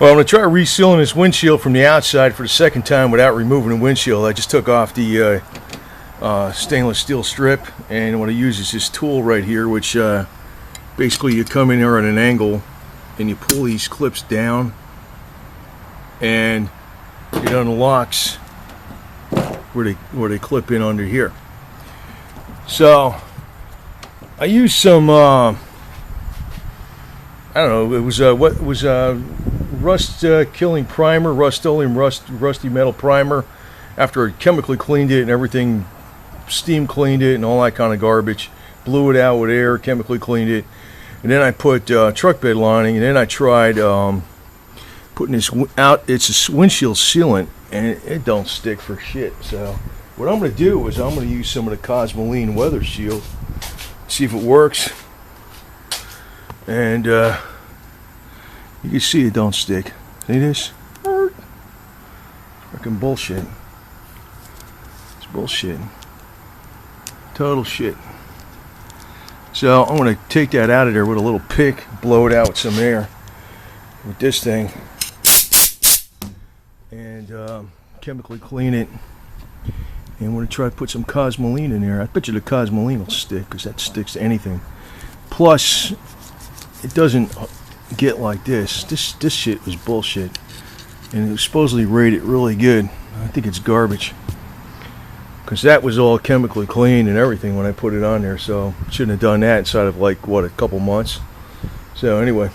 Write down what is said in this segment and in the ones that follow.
Well, I'm going to try resealing this windshield from the outside for the second time without removing the windshield. I just took off the stainless steel strip, and what I use is this tool right here, which basically you come in here at an angle and you pull these clips down and it unlocks where they clip in under here. So I used some I don't know, it was what was rust killing primer, Rust-Oleum rusty metal primer, after I chemically cleaned it and everything, steam cleaned it and all that kind of garbage, blew it out with air, chemically cleaned it, and then I put truck bed lining, and then I tried putting this out. It's a windshield sealant, and it don't stick for shit. So what I'm going to do is I'm going to use some of the Cosmoline Weathershield, see if it works, and you can see it don't stick. See this? Fucking bullshit. It's bullshit. Total shit. So I'm going to take that out of there with a little pick, blow it out with some air with this thing, and chemically clean it. And I'm going to try to put some Cosmoline in there. I bet you the Cosmoline will stick, because that sticks to anything. Plus, it doesn't get like this. This shit was bullshit, and it was supposedly rated really good. I think it's garbage, because that was all chemically cleaned and everything when I put it on there. So shouldn't have done that inside of like what, a couple months. So anyway,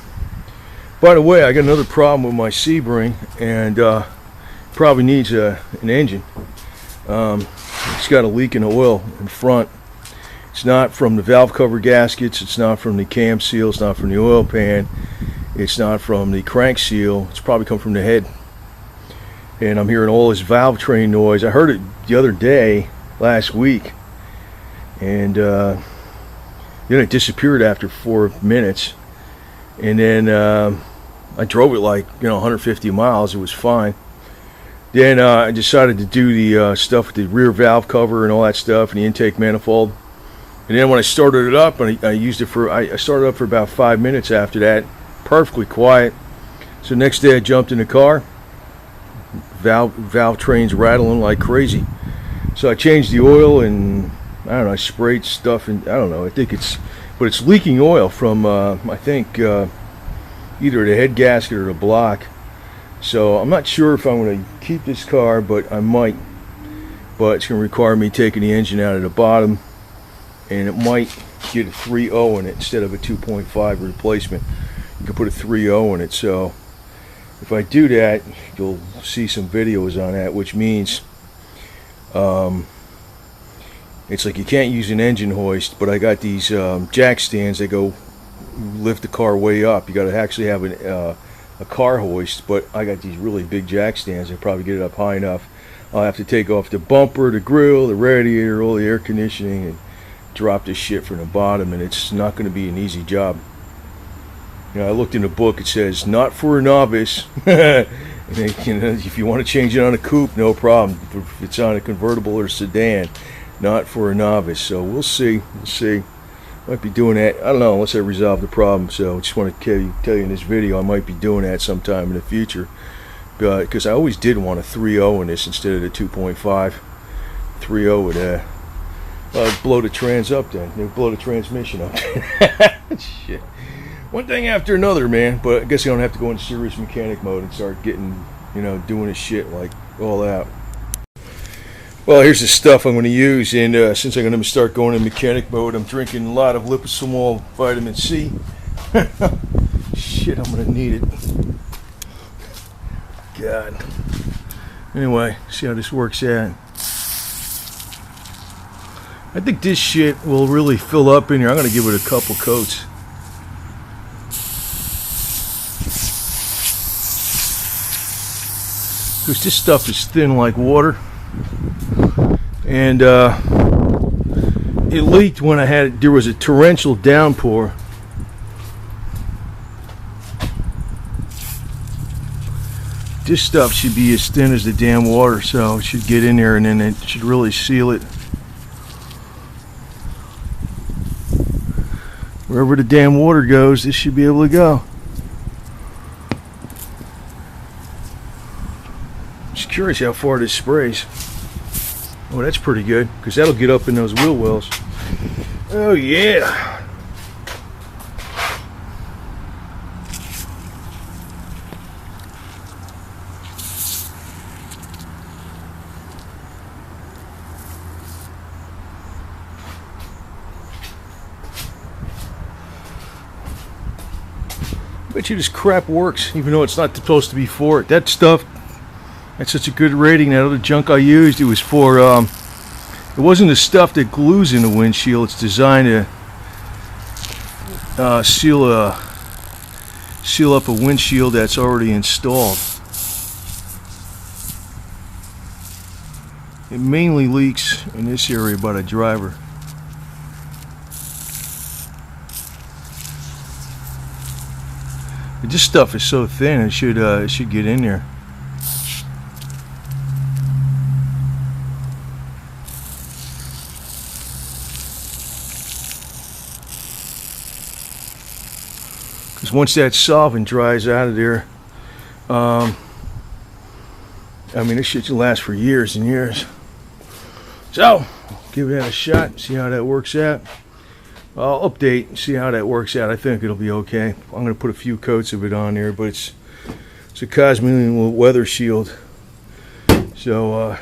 by the way, I got another problem with my Sebring, and probably needs an engine. It's got a leak in the oil in front. It's not from the valve cover gaskets, it's not from the cam seal, it's not from the oil pan, it's not from the crank seal. It's probably come from the head. And I'm hearing all this valve train noise. I heard it the other day, last week, and then it disappeared after 4 minutes. And then I drove it like 150 miles. It was fine. Then I decided to do the stuff with the rear valve cover and all that stuff, and the intake manifold. And then when I started it up, and I used it for, I started up for about 5 minutes after that, perfectly quiet. So next day I jumped in the car, valve trains rattling like crazy. So I changed the oil, and I don't know, I sprayed stuff, and I don't know, I think it's, but it's leaking oil from I think either the head gasket or the block. So I'm not sure if I'm going to keep this car, but I might. But it's going to require me taking the engine out of the bottom, and it might get a 3.0 in it instead of a 2.5 replacement. You can put a 3.0 in it. So if I do that, you'll see some videos on that, which means it's like you can't use an engine hoist, but I got these jack stands that go lift the car way up. You got to actually have a car hoist, but I got these really big jack stands that probably get it up high enough. I'll have to take off the bumper, the grill, the radiator, all the air conditioning, and drop this shit from the bottom, and it's not going to be an easy job. I looked in the book, it says not for a novice. And if you want to change it on a coupe, no problem. If it's on a convertible or sedan, not for a novice. So we'll see. Might be doing that, I don't know, unless I resolve the problem. So I just want to tell you in this video, I might be doing that sometime in the future, because I always did want a 3.0 in this instead of the 2.5. 3.0 would blow the trans up then. It would blow the transmission up. Shit. One thing after another, man. But I guess I don't have to go in serious mechanic mode and start getting, doing this shit like all out. Well, here's the stuff I'm going to use, and since I'm going to start going in mechanic mode, I'm drinking a lot of liposomol vitamin C. Shit, I'm going to need it. God. Anyway, see how this works out. I think this shit will really fill up in here. I'm going to give it a couple coats. Because this stuff is thin like water. And it leaked when there was a torrential downpour. This stuff should be as thin as the damn water, so it should get in there, and then it should really seal it. Wherever the damn water goes, this should be able to go. Just curious how far this sprays. Oh, that's pretty good, because that'll get up in those wheel wells. Oh yeah. Bet you this crap works, even though it's not supposed to be for it. That stuff, that's such a good rating. That other junk I used, it was for, it wasn't the stuff that glues in the windshield. It's designed to seal up a windshield that's already installed. It mainly leaks in this area by the driver. This stuff is so thin, it should get in there. Because once that solvent dries out of there, I mean, this shit will last for years and years. So, give that a shot, see how that works out. I'll update and see how that works out. I think it'll be okay. I'm going to put a few coats of it on there, but it's a Cosmoline Weathershield. So I'm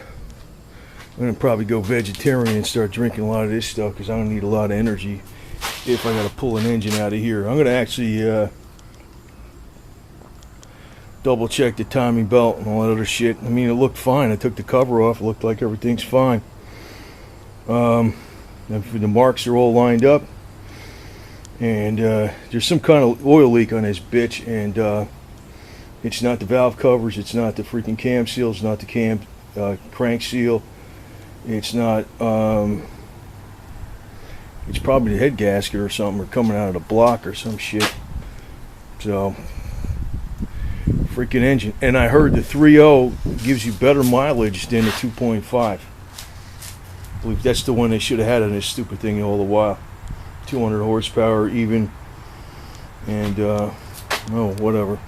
going to probably go vegetarian and start drinking a lot of this stuff, because I'm going to need a lot of energy if I got to pull an engine out of here. I'm going to actually double check the timing belt and all that other shit. I mean, it looked fine. I took the cover off. It looked like everything's fine. The marks are all lined up. And there's some kind of oil leak on this bitch, and it's not the valve covers, it's not the freaking cam seal, it's not the cam crank seal, it's not it's probably the head gasket or something, or coming out of the block or some shit. So freaking engine. And I heard the 3.0 gives you better mileage than the 2.5. I believe that's the one they should have had on this stupid thing all the while. 200 horsepower even, and oh, whatever.